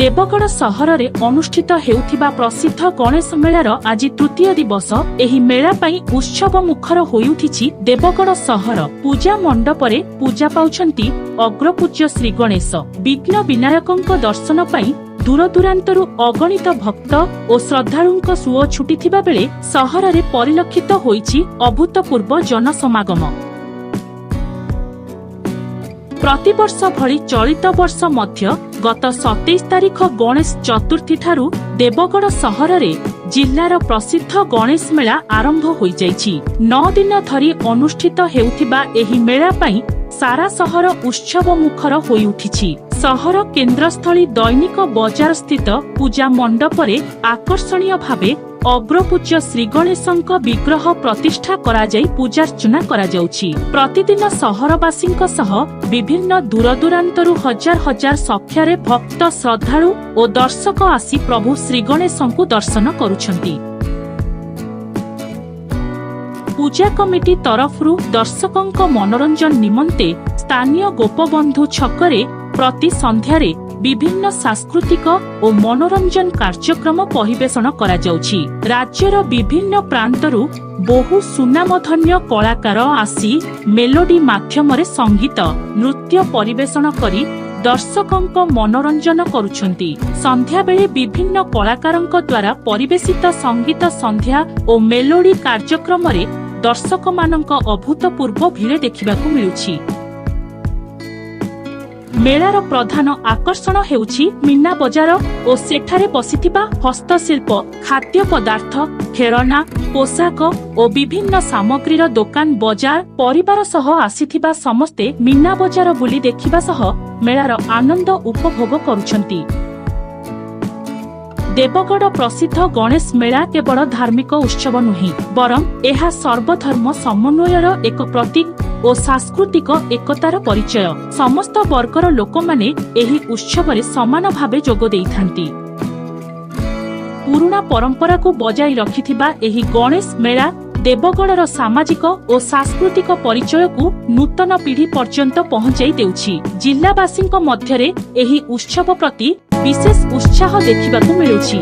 देवगढ़ सहर में अनुष्ठित हेउथिबा प्रसिद्ध गणेश मेलार आज तृतीय दिवस। एही मेला पई उत्सव मुखर होई उठिछि देवगढ़ सहर। पूजा मंडपरे पूजा पाउछंती अग्रपूज्य श्री गणेश। विघ्न विनायकंक दर्शन पई दूरदूरांतरु अगणित भक्त और श्रद्धालुंक सुओ छुटिथिबा बेले सहर में परिलक्षित होईछि अभूतपूर्व जनसमागम। प्रतिवर्ष भली चलित वर्ष मध्य गत 27 तारिख गणेश चतुर्थी ठारू देवगढ़ सहर में जिल्लार प्रसिद्ध गणेश मेला आरंभ हो जाइछि। 9 दिन धरी अनुष्ठित हेउथिबा एही मेला पई सारा सहर उत्सव मुखर होई उठिछि। सहर केन्द्रस्थली दैनिक बजार स्थित पूजा मंडपरे आकर्षणीय भावे अग्रपूज्य श्री गणेशंक विग्रह प्रतिष्ठा करा जाई पूजार्चना करा जाउछि। प्रतिदिन सहरवासींक सह विभिन्न दूरदूरांतरु हजार हजार संख्यारे भक्त श्रद्धालु और दर्शक आसी प्रभु श्री गणेशंकु दर्शन करुछंती। पूजा कमिटी तरफरु दर्शकंक मनोरंजन निमंते स्थानीय गोपबंधु छकरे प्रति संध्यारे विभिन्न सांस्कृतिक और मनोरंजन कार्यक्रम परिवेषण करा जाउछि। राज्यर विभिन्न प्रांतरु बहु सुनामधन्य कलाकार आसी मेलोडी माध्यमरे संगीत नृत्य परिवेषण करी दर्शकंक मनोरंजन करुछंती। संध्या बेले विभिन्न कलाकारंक द्वारा परिवेशित संगीत संध्या और मेलोडी कार्यक्रम रे दर्शक मानक अभूतपूर्व भिड़ देखिबाकू मिलुछि। मेलार प्रधान आकर्षण हेउछि मीना बजार और सेठारे बसिथिबा हस्तशिल्प खाद्य पदार्थ खेलना पोशाक और विभिन्न सामग्रीर दुकान बजार। परिवार सह आसीथिबा समस्ते मीना बजार बुली देखिबा सह मेलार आनंद उपभोग करुछंती। देवगढ़ प्रसिद्ध गणेश मेला केवल धार्मिक उत्सव नुहे बरं एहा सर्वधर्म समन्वयर एक प्रतीक और सांस्कृतिक एकतार परिचय। समस्त वर्गर लोक माने एही उत्सव समान भावे जोग देइथांती। पुराना परंपरा को बजाई रखिथिबा एही गणेश मेला देवगढ़र सामाजिक और सांस्कृतिक परिचय को नूतन पीढ़ी पर्यंत पहुंचाई देउछि। जिल्लावासींक मध्यरे एही उत्सव प्रति विशेष उत्साह देखिबाकू मिलुछि।